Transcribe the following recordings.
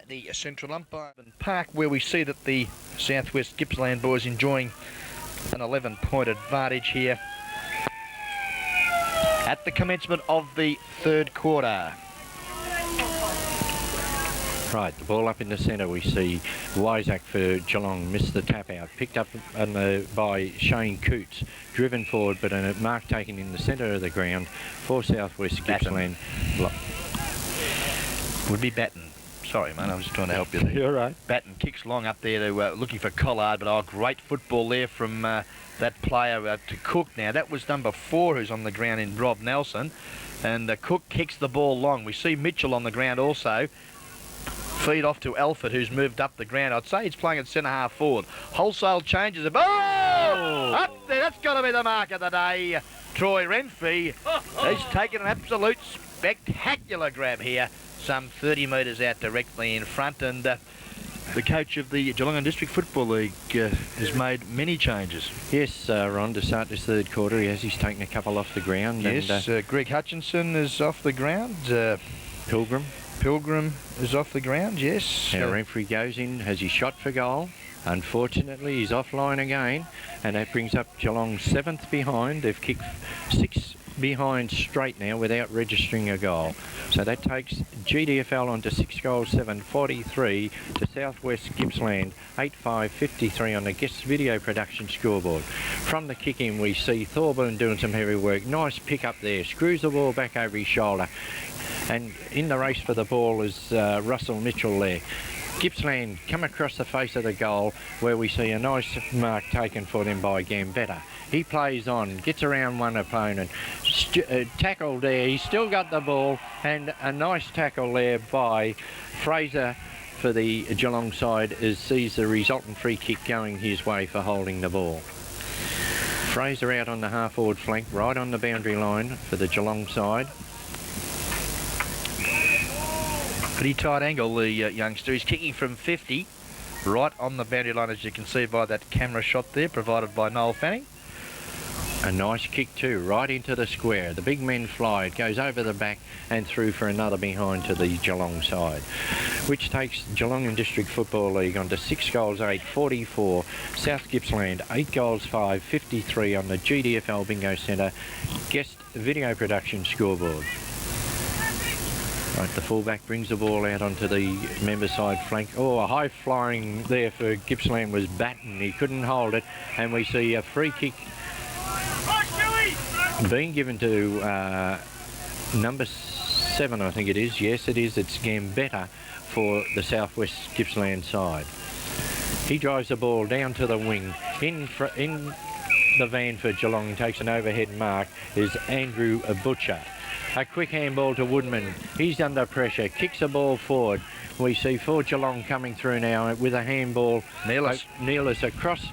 the central umpire park, where we see that the Southwest Gippsland boys enjoying an 11-point advantage here at the commencement of the third quarter. Right, the ball up in the centre, we see Wisak for Geelong missed the tap out, picked up by Shane Coots, driven forward, but a mark taken in the centre of the ground for Southwest Gippsland. Would be Batten. Sorry, mate, I was just trying to help you there. You're right. Batten kicks long up there to looking for Collard, but great football there from that player to Cook. Now, that was number 4 who's on the ground in Rob Nelson, and Cook kicks the ball long. We see Mitchell on the ground also. Feed off to Alford, who's moved up the ground. I'd say he's playing at centre-half forward. Wholesale changes. Up there, that's got to be the mark of the day. Troy Renfrey, he's taken an absolute spectacular grab here, some 30 metres out directly in front, and the coach of the Geelong District Football League has made many changes. Yes, Ron, to start this third quarter, he's taken a couple off the ground. Yes, and, Greg Hutchinson is off the ground. Pilgrim is off the ground, yes. Now Renfrey goes in, has his shot for goal. Unfortunately, he's offline again, and that brings up Geelong 7th behind. They've kicked 6 behind straight now without registering a goal. So that takes GDFL on to 6 goals, 7, 43 to Southwest Gippsland, 8-5, 53 on the guest video production scoreboard. From the kick-in, we see Thorburn doing some heavy work. Nice pick up there, screws the ball back over his shoulder. And in the race for the ball is Russell Mitchell there. Gippsland come across the face of the goal, where we see a nice mark taken for them by Gambetta. He plays on, gets around one opponent, tackled there, he's still got the ball, and a nice tackle there by Fraser for the Geelong side as sees the resultant free kick going his way for holding the ball. Fraser out on the half-forward flank, right on the boundary line for the Geelong side. Pretty tight angle, the youngster. He's kicking from 50, right on the boundary line, as you can see by that camera shot there, provided by Noel Fanning. A nice kick too, right into the square. The big men fly. It goes over the back and through for another behind to the Geelong side, which takes Geelong and District Football League on to 6 goals, 8, 44. South Gippsland, 8 goals, 5, 53 on the GDFL Bingo Centre guest video production scoreboard. Right, the fullback brings the ball out onto the member side flank. Oh, a high flying there for Gippsland was Batten. He couldn't hold it, and we see a free kick being given to number 7, I think it is. Yes, it is. It's Gambetta for the Southwest Gippsland side. He drives the ball down to the wing. In the van for Geelong, takes an overhead mark, is Andrew Butcher. A quick handball to Woodman. He's under pressure, kicks the ball forward. We see for Geelong coming through now with a handball. Neelis across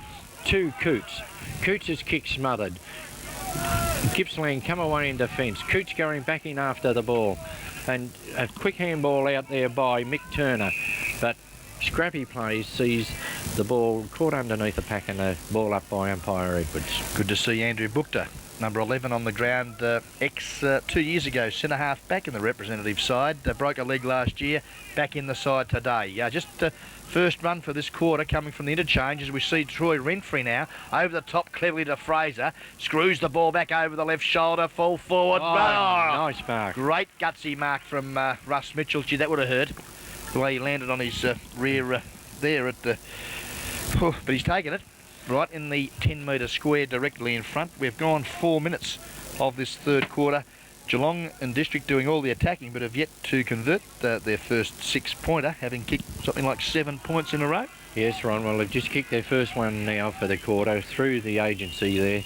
to Coots. Coots' kick smothered. Gippsland come away in defence. Coots going back in after the ball. And a quick handball out there by Mick Turner. But scrappy plays, sees the ball caught underneath the pack and the ball up by umpire Edwards. Good to see Andrew Bukta, number 11 on the ground, 2 years ago, centre-half back in the representative side. Broke a leg last year, back in the side today. Just first run for this quarter coming from the interchange as we see Troy Renfrey now over the top cleverly to Fraser. Screws the ball back over the left shoulder, fall forward. Nice mark. Great gutsy mark from Russ Mitchell. Gee, that would have hurt the way he landed on his rear there at the... but he's taken it. Right in the 10-metre square directly in front. We've gone 4 minutes of this third quarter. Geelong and District doing all the attacking, but have yet to convert their first 6-pointer, having kicked something like 7 points in a row. Yes, Ron, well, they've just kicked their first one now for the quarter through the agency there.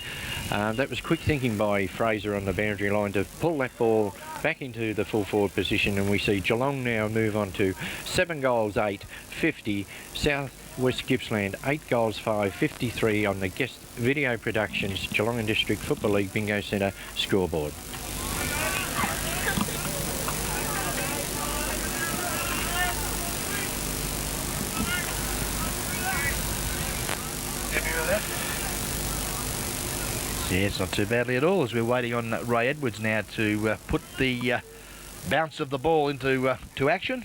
That was quick thinking by Fraser on the boundary line to pull that ball back into the full forward position, and we see Geelong now move on to 7 goals, 8, 50. Southwest Gippsland, 8 goals, 5, 53 on the guest video productions Geelong and District Football League Bingo Centre scoreboard. Yeah, it's not too badly at all, as we're waiting on Ray Edwards now to put the bounce of the ball into action.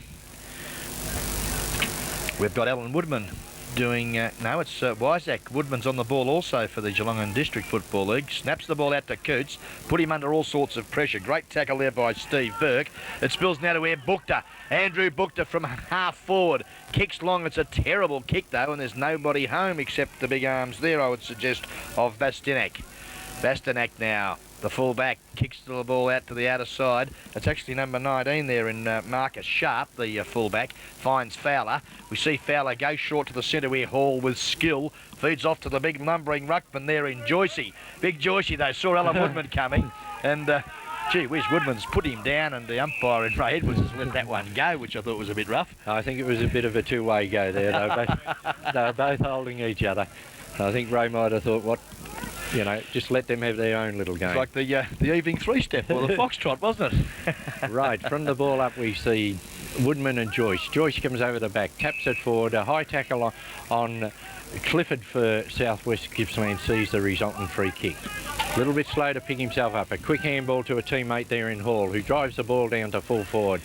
We've got Alan Woodman doing, no, it's Wyzak. Woodman's on the ball also for the Geelong District Football League. Snaps the ball out to Coots, put him under all sorts of pressure. Great tackle there by Steve Burke. It spills now to where Bookta. Andrew Bookta from half forward. Kicks long, it's a terrible kick though, and there's nobody home except the big arms there, I would suggest, of Bastanak. Bastanak now. The full-back kicks the ball out to the outer side. It's actually number 19 there in Marcus Sharp, the full-back. Finds Fowler. We see Fowler go short to the centre where Hall with skill. Feeds off to the big lumbering ruckman there in Joycey. Big Joycey, though, saw Alan Woodman coming. And, gee whiz, Woodman's put him down, and the umpire in Ray Edwards has let that one go, which I thought was a bit rough. I think it was a bit of a two-way go there. They were both holding each other. I think Ray might have thought, just let them have their own little game. It's like the evening three-step or the foxtrot, wasn't it? Right, from the ball up we see Woodman and Joyce. Joyce comes over the back, taps it forward, a high tackle on Clifford for Southwest Gippsland sees the resultant free kick. A little bit slow to pick himself up. A quick handball to a teammate there in Hall, who drives the ball down to full forward.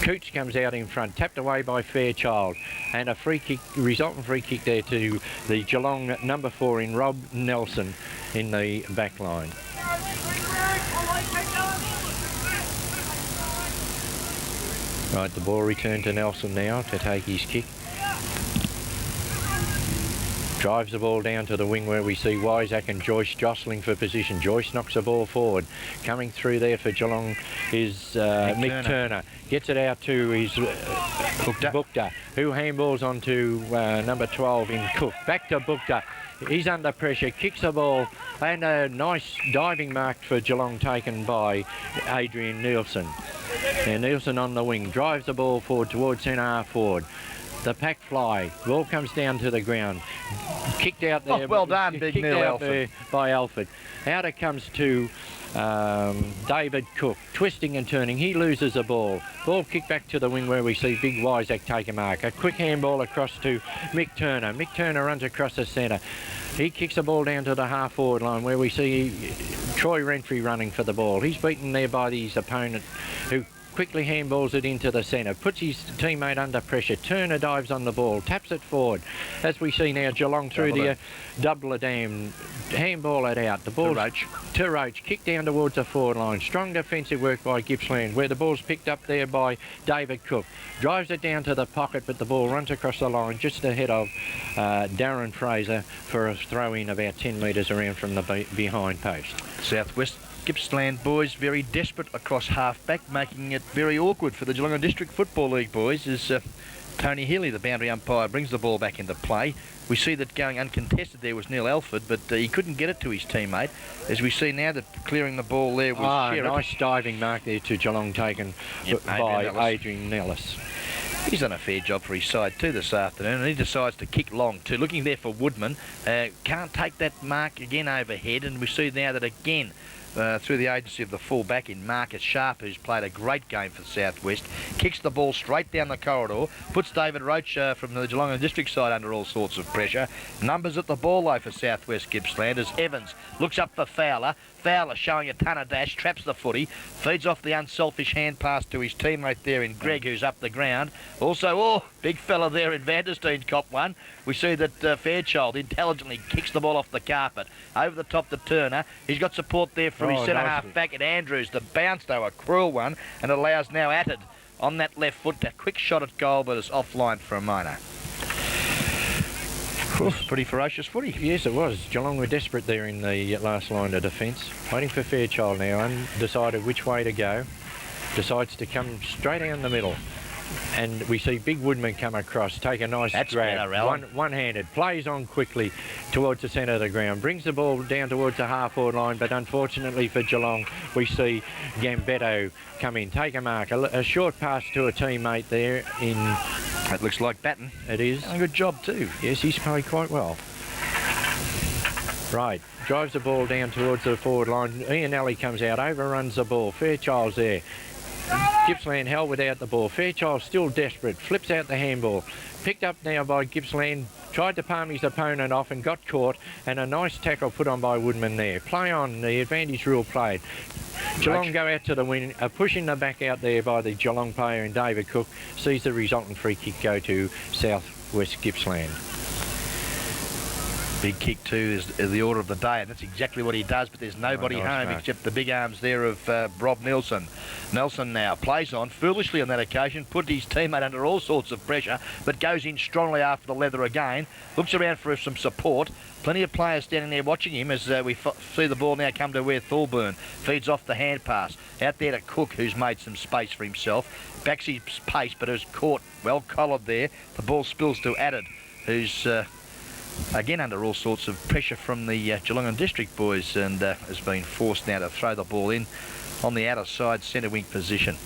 Coots comes out in front, tapped away by Fairchild, and a free kick, resultant free kick there to the Geelong number 4 in Rob Nelson in the back line. Right, the ball returned to Nelson now to take his kick. Drives the ball down to the wing where we see Wyzak and Joyce jostling for position. Joyce knocks the ball forward. Coming through there for Geelong is Mick Turner. Gets it out to his Bookta, who handballs onto number 12 in Cook. Back to Bookta. He's under pressure, kicks the ball, and a nice diving mark for Geelong taken by Adrian Nielsen. And Nielsen on the wing, drives the ball forward towards centre half forward. The pack fly, ball comes down to the ground, kicked out there. Oh, well done, big Neil Alford. By Alford. Out it comes to David Cook, twisting and turning. He loses the ball. Ball kicked back to the wing where we see Big Wyzak take a mark. A quick handball across to Mick Turner. Mick Turner runs across the centre. He kicks the ball down to the half-forward line where we see Troy Renfrey running for the ball. He's beaten there by his opponent, who quickly handballs it into the centre, puts his teammate under pressure. Turner dives on the ball, taps it forward. As we see now, Geelong through the doubler dam, handball it out. The ball's to Roach, kicked down towards the forward line. Strong defensive work by Gippsland, where the ball's picked up there by David Cook. Drives it down to the pocket, but the ball runs across the line just ahead of Darren Fraser for a throw-in about 10 metres around from the behind post. Southwest Gippsland boys very desperate across half-back, making it very awkward for the Geelong District Football League boys as Tony Healy, the boundary umpire, brings the ball back into play. We see that going uncontested there was Neil Alford, but he couldn't get it to his teammate. As we see now that clearing the ball there was Sherritt. Nice diving mark there to Geelong taken by Adrian Nellis. He's done a fair job for his side too this afternoon, and he decides to kick long too. Looking there for Woodman. Can't take that mark again overhead, and we see now that again through the agency of the full-back in Marcus Sharp, who's played a great game for Southwest, kicks the ball straight down the corridor, puts David Roach from the Geelong District side under all sorts of pressure. Numbers at the ball though for Southwest Gippsland as Evans looks up for Fowler. Fowler showing a ton of dash, traps the footy, feeds off the unselfish hand pass to his teammate there in Greg, who's up the ground. Also, big fella there in Vandersteen's cop one. We see that Fairchild intelligently kicks the ball off the carpet, over the top to Turner. He's got support there from his centre-half back at Andrews. The bounce, though, a cruel one, and allows now Attard on that left foot. A quick shot at goal, but it's offline for a minor. Pretty ferocious footy. Yes, it was. Geelong were desperate there in the last line of defence. Waiting for Fairchild now, undecided which way to go. Decides to come straight down the middle. And we see Big Woodman come across, take a nice grab, one-handed, plays on quickly towards the centre of the ground, brings the ball down towards the half-forward line, but unfortunately for Geelong, we see Gambetto come in, take a mark, a short pass to a teammate there in... That looks like Batten. It is. A good job too. Yes, he's played quite well. Right, drives the ball down towards the forward line. Ian Alley comes out, overruns the ball. Fairchild's there. Gippsland held without the ball. Fairchild still desperate, flips out the handball. Picked up now by Gippsland, tried to palm his opponent off and got caught, and a nice tackle put on by Woodman there. Play on, the advantage rule played. Geelong go out to the win, pushing the back out there by the Geelong player in David Cook, sees the resultant free kick go to South West Gippsland. Big kick too is the order of the day, and that's exactly what he does, but there's nobody home except the big arms there of Rob Nelson. Nelson now plays on, foolishly on that occasion, put his teammate under all sorts of pressure, but goes in strongly after the leather again, looks around for some support. Plenty of players standing there watching him as we see the ball now come to where Thorburn feeds off the hand pass. Out there to Cook, who's made some space for himself. Backs his pace, but is caught, well collared there. The ball spills to Added, who's again under all sorts of pressure from the Geelong District boys, and has been forced now to throw the ball in on the outer side centre wing position.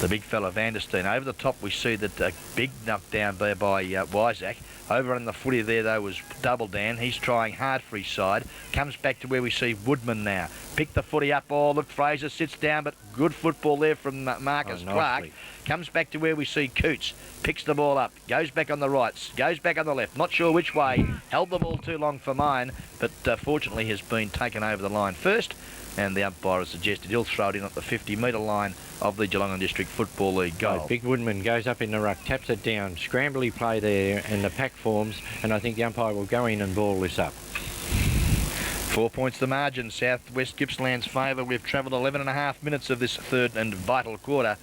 The big fella Vandersteen. Over the top we see that a big knock down there by Wyzak. Over on the footy there though was Double Dan. He's trying hard for his side. Comes back to where we see Woodman now. Pick the footy up. Oh look, Fraser sits down, but good football there from Marcus Clark. Comes back to where we see Coots. Picks the ball up. Goes back on the right. Goes back on the left. Not sure which way. Held the ball too long for mine, but fortunately has been taken over the line first. And the umpire has suggested he'll throw it in at the 50-metre line of the Geelong District Football League goal. Right, Big Woodman goes up in the ruck, taps it down, scrambly play there, and the pack forms, and I think the umpire will go in and ball this up. 4 points the margin, South West Gippsland's favour. We've travelled 11.5 minutes of this third and vital quarter.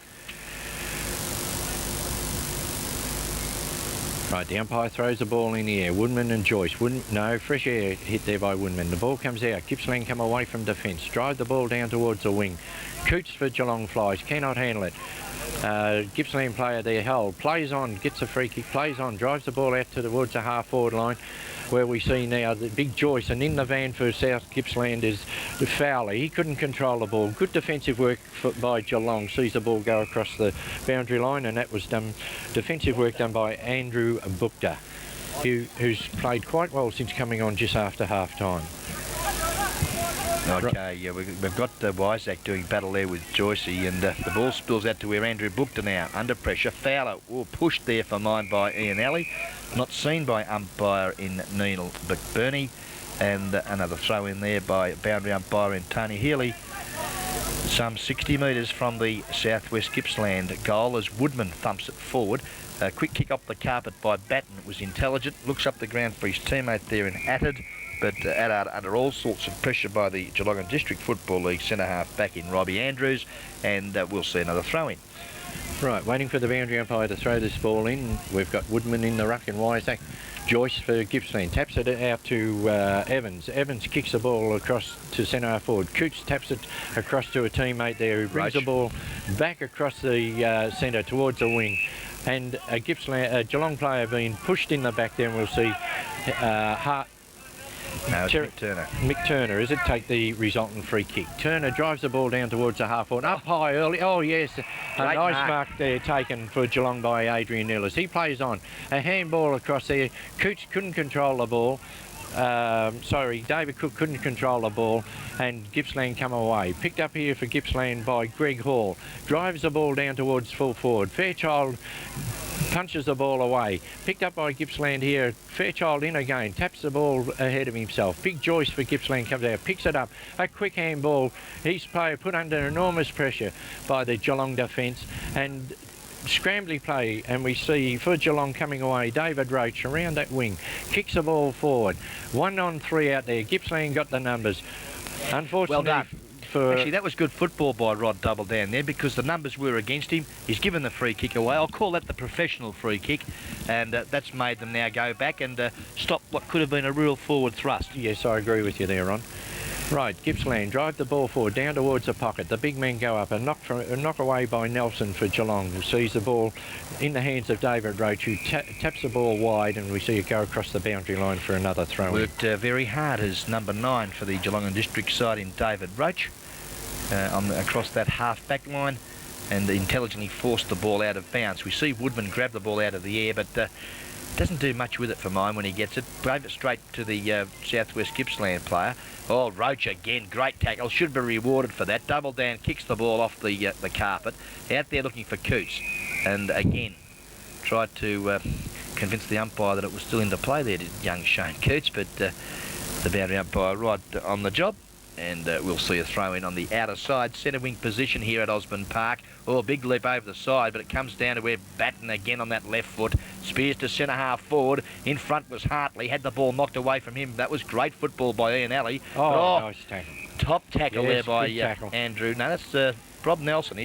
Right, the umpire throws the ball in the air. Woodman and Joyce. Fresh air hit there by Woodman. The ball comes out. Gippsland come away from defence. Drive the ball down towards the wing. Coots for Geelong flies. Cannot handle it. Gippsland player there held. Plays on. Gets a free kick. Plays on. Drives the ball out towards the half-forward line, where we see now the big Joyce, and in the van for South Gippsland is the Fowler. He couldn't control the ball. Good defensive work by Geelong. Sees the ball go across the boundary line, and that was defensive work done by Andrew Bukta, who's played quite well since coming on just after half-time. Okay, yeah, we've got Wyzak doing battle there with Joycey, and the ball spills out to where Andrew Bukta now, under pressure. Fowler, pushed there for mine by Ian Alley. Not seen by umpire in Neil McBurney, and another throw in there by boundary umpire in Tony Healy. Some 60 metres from the South West Gippsland goal as Woodman thumps it forward. A quick kick up the carpet by Batten. It was intelligent. Looks up the ground for his teammate there in Attard, but Attard under all sorts of pressure by the Geelong District Football League centre half back in Robbie Andrews, and we'll see another throw in. Right, waiting for the boundary umpire to throw this ball in. We've got Woodman in the ruck and Wyzak. Joyce for Gippsland taps it out to Evans. Evans kicks the ball across to centre half forward. Coots taps it across to a teammate there who brings the ball back across the centre towards the wing. And a Geelong player being pushed in the back there, and we'll see Hart. No, it's Mick Turner. Mick Turner, is it? Take the resultant free kick. Turner drives the ball down towards the half-forward. Up high early. Oh, yes. A nice mark there taken for Geelong by Adrian Ellis. He plays on. A handball across there. Coots couldn't control the ball. David Cook couldn't control the ball, and Gippsland come away. Picked up here for Gippsland by Greg Hall. Drives the ball down towards full forward. Fairchild punches the ball away. Picked up by Gippsland here. Fairchild in again. Taps the ball ahead of himself. Big Joyce for Gippsland comes out. Picks it up. A quick handball. He's put under enormous pressure by the Geelong defence, and scrambly play, and we see for Geelong coming away, David Roach around that wing, kicks the ball forward. 1 on 3 out there. Gippsland got the numbers. Unfortunately, well done. Actually, that was good football by Rod Double down there, because the numbers were against him. He's given the free kick away. I'll call that the professional free kick, and that's made them now go back and stop what could have been a real forward thrust. Yes, I agree with you there, Ron. Right, Gippsland drive the ball forward down towards the pocket. The big men go up, and knock away by Nelson for Geelong, who sees the ball in the hands of David Roach, who taps the ball wide, and we see it go across the boundary line for another throw. Worked very hard as number 9 for the Geelong District side in David Roach across that half-back line, and intelligently forced the ball out of bounds. We see Woodman grab the ball out of the air, but Doesn't do much with it for mine when he gets it. Gave it straight to the Southwest Gippsland player. Oh, Roach again, great tackle. Should be rewarded for that. Double down, kicks the ball off the carpet. Out there looking for Coots. And again, tried to convince the umpire that it was still into play there, did young Shane Coots, but the boundary umpire right on the job. And we'll see a throw in on the outer side centre wing position here at Osborne Park. Oh, big leap over the side, but it comes down to where Batten again on that left foot. Spears to centre half forward. In front was Hartley. Had the ball knocked away from him. That was great football by Ian Alley. Oh, nice tackle. Top tackle yes, there by tackle. Andrew. No, that's Rob Nelson.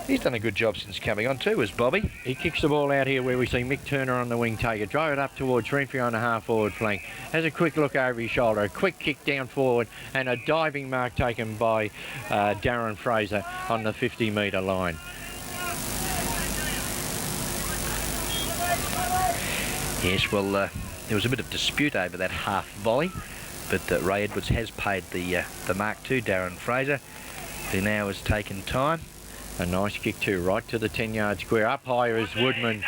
He's done a good job since coming on too, as Bobby. He kicks the ball out here where we see Mick Turner on the wing take it. Drive it up towards Renfrew on the half-forward flank. Has a quick look over his shoulder. A quick kick down forward and a diving mark taken by Darren Fraser on the 50-metre line. Yes, well, there was a bit of dispute over that half volley, but Ray Edwards has paid the mark to Darren Fraser, who now has taken time. A nice kick too, right to the 10-yard square. Up higher is Woodman.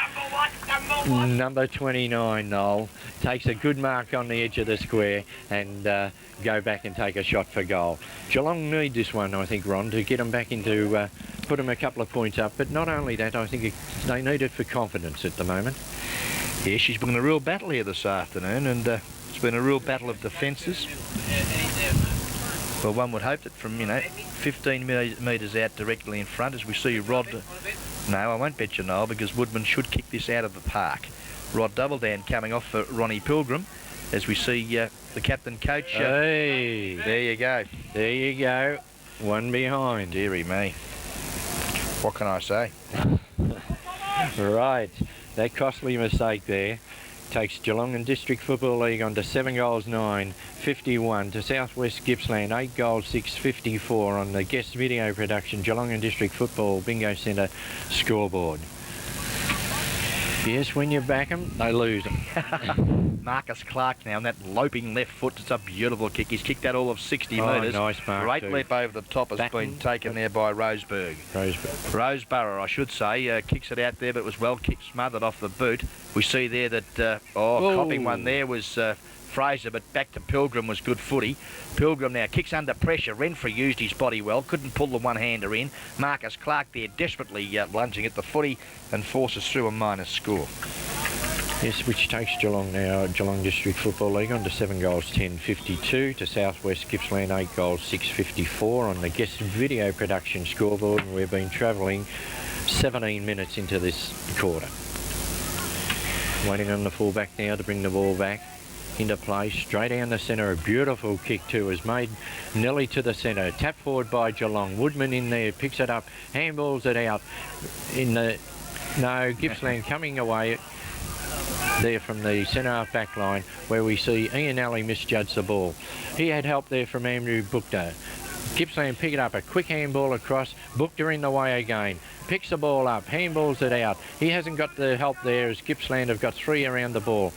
Number 29, Noel. Takes a good mark on the edge of the square and go back and take a shot for goal. Geelong need this one, I think, Ron, to get them back into, put them a couple of points up. But not only that, I think they need it for confidence at the moment. Yeah, she's been a real battle here this afternoon, and it's been a real battle of defences. Well, one would hope that from, 15 metres out directly in front, as we see Rod... No, I won't bet you, Noel, because Woodman should kick this out of the park. Rod Doubledown coming off for Ronnie Pilgrim, as we see the captain coach... Hey! There you go. There you go. One behind. Deary me. What can I say? Right. That costly mistake there takes Geelong and District Football League on to 7 goals 9, 51 to Southwest Gippsland 8 goals 6, 54 on the guest video production Geelong and District Football Bingo Centre scoreboard. Yes, when you back them, they lose them. Marcus Clark now on that loping left foot. It's a beautiful kick. He's kicked that all of 60 metres. Nice mark. Great too. leap over the top has been taken there by Roseburg. Roseborough, I should say. Kicks it out there, but it was well kicked, smothered off the boot. We see there that, copping one there was Fraser, but back to Pilgrim was good footy. Pilgrim now kicks under pressure. Renfrew used his body well, couldn't pull the one-hander in. Marcus Clark there desperately lunging at the footy and forces through a minus score. Yes, which takes Geelong now, Geelong District Football League on to 7 goals 10, 52 to Southwest Gippsland 8 goals 6, 54 on the guest video production scoreboard, and we've been travelling 17 minutes into this quarter. Waiting on the fullback now to bring the ball back into play, straight down the centre. A beautiful kick too is made nearly to the centre. Tap forward by Geelong. Woodman in there, picks it up, handballs it out. Gippsland coming away there from the centre half back line, where we see Ian Alley misjudge the ball. He had help there from Andrew Buchter. Gippsland pick it up, a quick handball across, Buchter in the way again. Picks the ball up, handballs it out. He hasn't got the help there, as Gippsland have got 3 around the ball.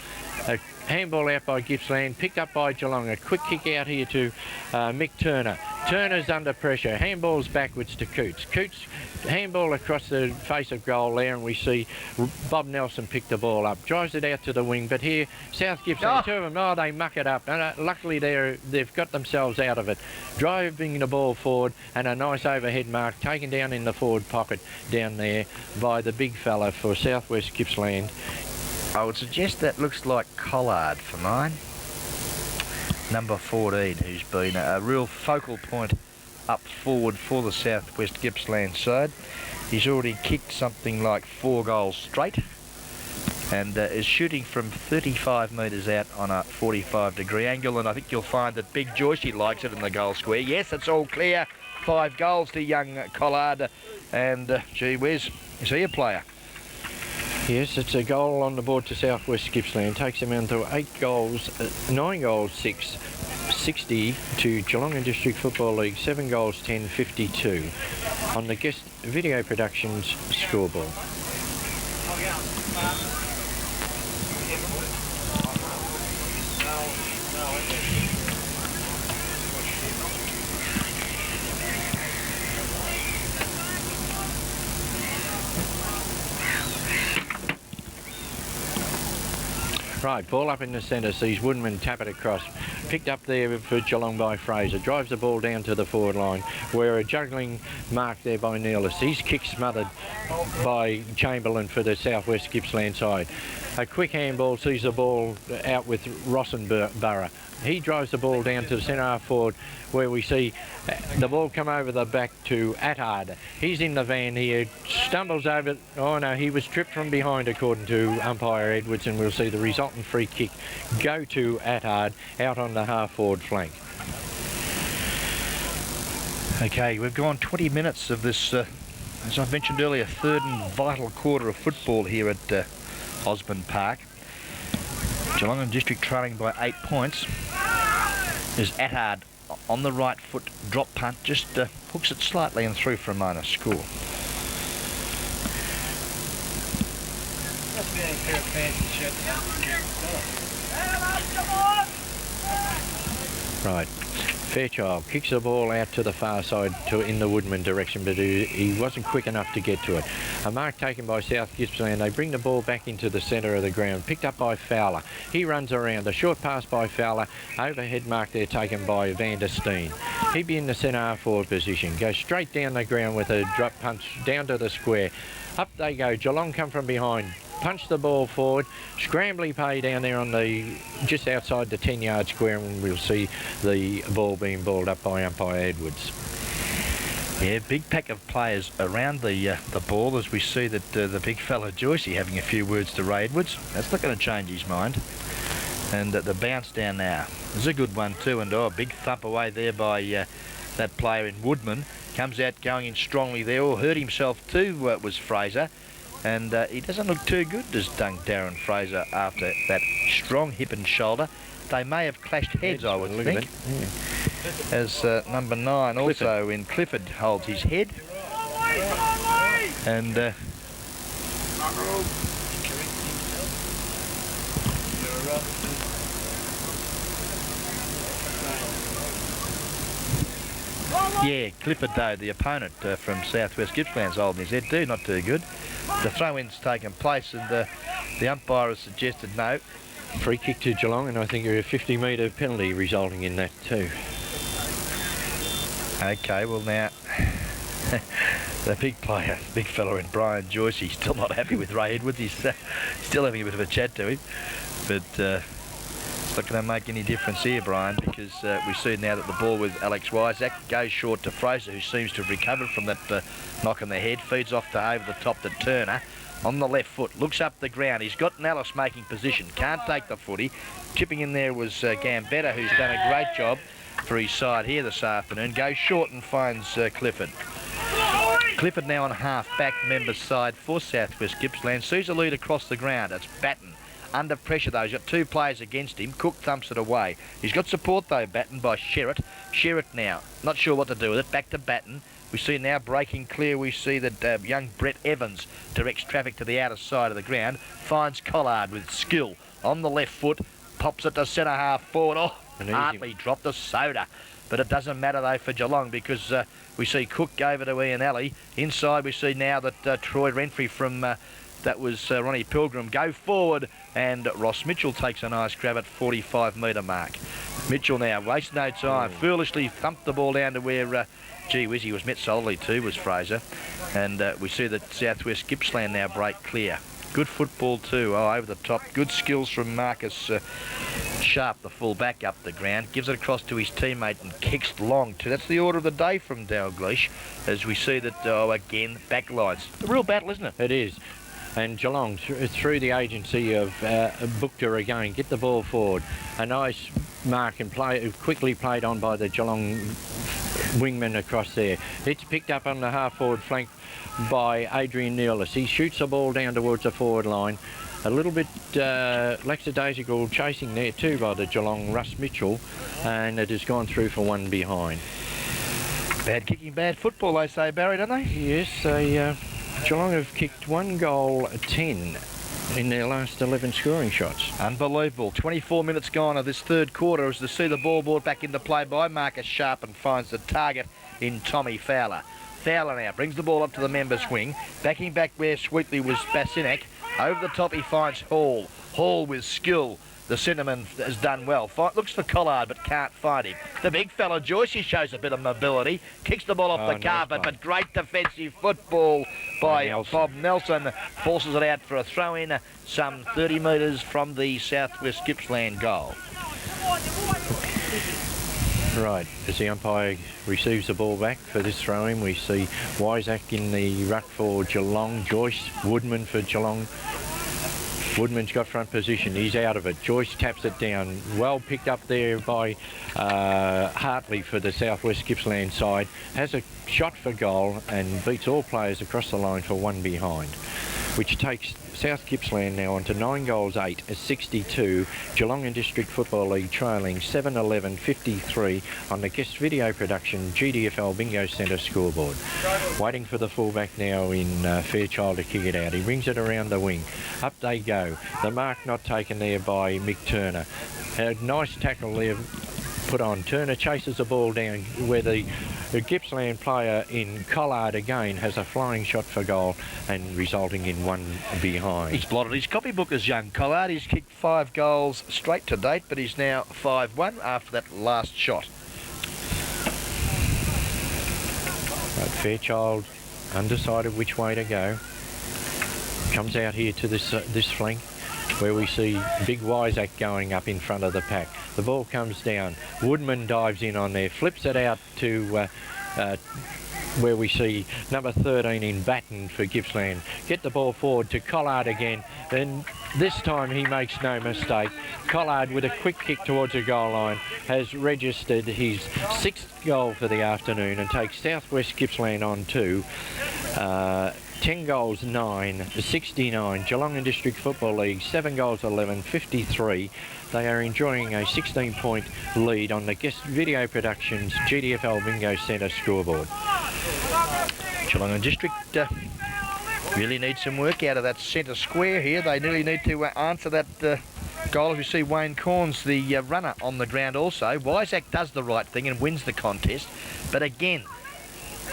A handball out by Gippsland, picked up by Geelong. A quick kick out here to Mick Turner. Turner's under pressure, handballs backwards to Coots. Coots handball across the face of goal there, and we see Bob Nelson pick the ball up. Drives it out to the wing, but here South Gippsland, 2 of them, they muck it up. And luckily they've got themselves out of it. Driving the ball forward, and a nice overhead mark taken down in the forward pocket down there by the big fella for Southwest Gippsland. I would suggest that looks like Collard for mine. Number 14, who's been a real focal point up forward for the Southwest Gippsland side. He's already kicked something like 4 goals straight, and is shooting from 35 metres out on a 45-degree angle, and I think you'll find that Big Joycey likes it in the goal square. Yes, it's all clear. 5 goals to young Collard, and gee whiz, is he a player? Yes, it's a goal on the board to Southwest Gippsland. Takes them into 9 goals 6, 60 to Geelong and District Football League 7 goals 10, 52 on the guest video productions scoreboard. Right, ball up in the centre, sees Woodman tap it across. Picked up there for Geelong by Fraser. Drives the ball down to the forward line, where a juggling mark there by Neelis. His kick smothered by Chamberlain for the Southwest Gippsland side. A quick handball sees the ball out with Rossenborough. He drives the ball down to the centre half forward, where we see the ball come over the back to Attard. He's in the van here, stumbles over. Oh no, he was tripped from behind according to umpire Edwards, and we'll see the resultant free kick go to Attard out on the half forward flank. Okay, we've gone 20 minutes of this, as I mentioned earlier, third and vital quarter of football here at Osborne Park. Geelong and District trailing by 8 points. There's Attard on the right foot, drop punt, just hooks it slightly and through for a minor score. Must be a pair of fancy shirts. Right. Fairchild kicks the ball out to the far side in the Woodman direction, but he wasn't quick enough to get to it. A mark taken by South Gippsland. They bring the ball back into the centre of the ground, picked up by Fowler. He runs around. A short pass by Fowler. Overhead mark there taken by Van der Steen. He'd be in the centre half forward position. Goes straight down the ground with a drop punch down to the square. Up they go. Geelong come from behind. Punch the ball forward, scrambly play down there on the just outside the 10-yard square, and we'll see the ball being balled up by umpire Edwards. Yeah, big pack of players around the ball, as we see that the big fella Joycey having a few words to Ray Edwards. That's not going to change his mind. And the bounce down now is a good one too, and a big thump away there by that player in Woodman. Comes out going in strongly there, or hurt himself too, was Fraser. And he doesn't look too good, does Darren Fraser, after that strong hip and shoulder. They may have clashed heads, I would think. Yeah. As number 9 Clifford. also in Clifford holds his head. And yeah, Clifford though, the opponent from Southwest Gippsland's holding his head too, not too good. The throw-in's taken place, and the umpire has suggested no. Free kick to Geelong, and I think a 50-metre penalty resulting in that too. Okay, well now, the big player, big fella in Brian Joyce, he's still not happy with Ray Edwards. He's still having a bit of a chat to him, but it's not going to make any difference here, Brian, because we see now that the ball with Alex Wysack goes short to Fraser, who seems to have recovered from that knock on the head, feeds off to over the top to Turner. On the left foot, looks up the ground. He's got Nellis making position, can't take the footy. Chipping in there was Gambetta, who's done a great job for his side here this afternoon. Goes short and finds Clifford. Clifford now on half-back member's side for Southwest Gippsland. Sees a lead across the ground. It's Batten. Under pressure though, he's got 2 players against him. Cook thumps it away. He's got support though, Batten, by Sherritt. Sherritt now, not sure what to do with it. Back to Batten. We see now breaking clear, we see that young Brett Evans directs traffic to the outer side of the ground. Finds Collard with skill. On the left foot, pops it to centre half forward. Oh, Hartley dropped the soda. But it doesn't matter though for Geelong, because we see Cook go over to Ian Alley. Inside we see now that Troy Renfrey from... that was Ronnie Pilgrim, go forward, and Ross Mitchell takes a nice grab at 45-metre mark. Mitchell now wastes no time, foolishly thumped the ball down to where, gee whiz, he was met solidly too, was Fraser. And we see that Southwest Gippsland now break clear. Good football too, over the top. Good skills from Marcus Sharp, the full back, up the ground. Gives it across to his teammate and kicks long too. That's the order of the day from Dalgleish, as we see that, again, back lines. A real battle, isn't it? It is. And Geelong, through the agency of Bukta again, get the ball forward. A nice mark and play, quickly played on by the Geelong wingman across there. It's picked up on the half-forward flank by Adrian Neelis. He shoots the ball down towards the forward line. A little bit lackadaisical chasing there too by the Geelong Russ Mitchell, and it has gone through for one behind. Bad kicking, bad football, they say, Barry, don't they? Yes, Geelong have kicked 1 goal 10 in their last 11 scoring shots. Unbelievable. 24 minutes gone of this third quarter as to see the ball brought back into play by Marcus Sharp, and finds the target in Tommy Fowler. Fowler now brings the ball up to the members' wing. Backing back where Sweetley was Basinek. Over the top he finds Hall. Hall with skill. The centreman has done well. Looks for Collard but can't find him. The big fella Joyce, he shows a bit of mobility. Kicks the ball off the carpet, but great defensive football by Bob Nelson. Forces it out for a throw-in some 30 metres from the Southwest Gippsland goal. Right, as the umpire receives the ball back for this throw-in, we see Wiseack in the ruck for Geelong. Joyce, Woodman for Geelong. Woodman's got front position. He's out of it. Joyce taps it down. Well picked up there by Hartley for the Southwest Gippsland side. Has a shot for goal and beats all players across the line for one behind, which takes South Gippsland now on to 9 goals 8 at 62. Geelong and District Football League trailing 7-11-53 on the guest video production GDFL Bingo Centre scoreboard. Waiting for the fullback now in Fairchild to kick it out. He brings it around the wing. Up they go. The mark not taken there by Mick Turner. A nice tackle there put on. Turner chases the ball down where the Gippsland player in Collard again has a flying shot for goal and resulting in one behind. He's blotted his copybook as young Collard. He's kicked 5 goals straight to date, but he's now 5-1 after that last shot. Right, Fairchild undecided which way to go. Comes out here to this flank where we see Big Wiseack going up in front of the pack. The ball comes down. Woodman dives in on there, flips it out to where we see number 13 in Batten for Gippsland. Get the ball forward to Collard again. Then this time he makes no mistake. Collard with a quick kick towards the goal line has registered his 6th goal for the afternoon and takes Southwest Gippsland on to 10 goals 9, 69. Geelong and District Football League 7 goals 11, 53. They are enjoying a 16-point lead on the guest video productions GDFL Bingo Centre scoreboard. Geelong and District really need some work out of that centre square here. They really need to answer that goal. As we see Wayne Corns, the runner, on the ground also. Wiseack does the right thing and wins the contest, but again,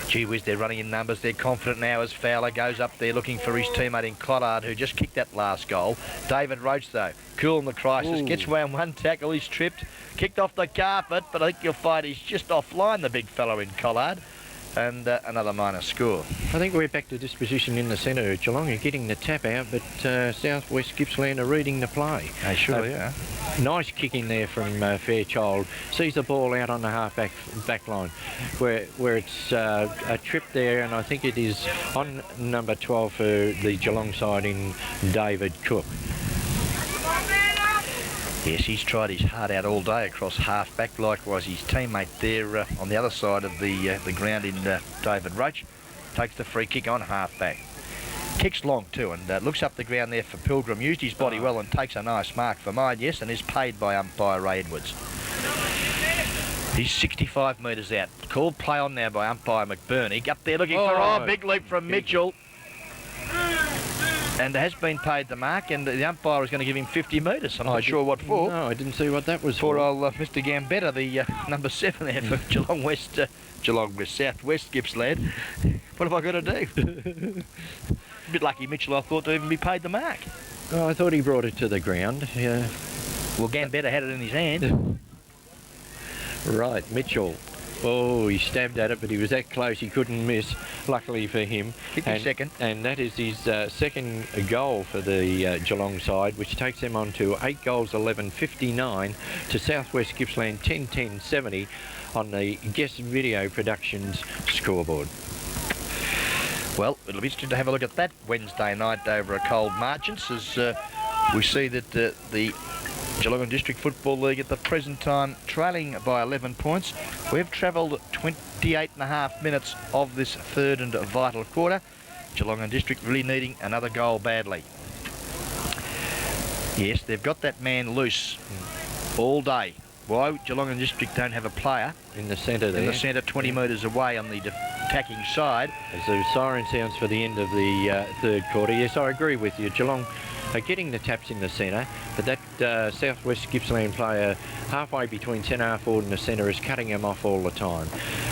gee whiz, they're running in numbers. They're confident now as Fowler goes up there looking for his teammate in Collard, who just kicked that last goal. David Roach, though, cool in the crisis. Ooh. Gets around one tackle. He's tripped, kicked off the carpet, but I think you'll find he's just offline, the big fellow in Collard. And another minor score. I think we're back to disposition in the centre. Geelong are getting the tap out, but Southwest Gippsland are reading the play. They surely are. Nice kick in there from Fairchild. Sees the ball out on the half-back line where it's a trip there, and I think it is on number 12 for the Geelong side in David Cook. Yes, he's tried his heart out all day across half-back, likewise his teammate there on the other side of the ground in David Roach. Takes the free kick on half-back. Kicks long too and looks up the ground there for Pilgrim. Used his body well and takes a nice mark for mine, yes, and is paid by umpire Ray Edwards. He's 65 metres out. Called play on now by umpire McBurney. Up there looking for big leap from Mitchell. And has been paid the mark, and the umpire is going to give him 50 metres. I'm not sure what for. No, I didn't see what that was for. Old Mr. Gambetta, the number 7 there for Geelong West, Southwest Gippsland. What have I got to do? A bit lucky Mitchell, I thought, to even be paid the mark. Oh, I thought he brought it to the ground. Yeah. Well, Gambetta had it in his hand. Right, Mitchell. Oh, he stabbed at it, but he was that close he couldn't miss, luckily for him. Second. And that is his second goal for the Geelong side, which takes them on to 8 goals 11, 59 to Southwest Gippsland 10-10, 70 on the guest video productions scoreboard. Well, it'll be interesting to have a look at that Wednesday night over a cold Marchants as we see that the Geelong and District Football League at the present time trailing by 11 points. We've travelled 28.5 minutes of this third and vital quarter. Geelong and District really needing another goal badly. Yes, they've got that man loose all day. Why Geelong and District don't have a player in the centre there? In the centre, 20 metres away on the attacking side. As the siren sounds for the end of the third quarter. Yes, I agree with you. Geelong are getting the taps in the centre, but that Southwest Gippsland player halfway between centre half forward and the centre is cutting them off all the time.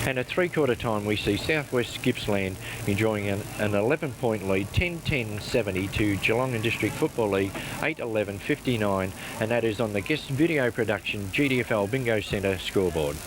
And at three-quarter time we see Southwest Gippsland enjoying an 11-point lead, 10-10-70 to Geelong and District Football League, 8-11-59, and that is on the guest video production GDFL Bingo Centre scoreboard.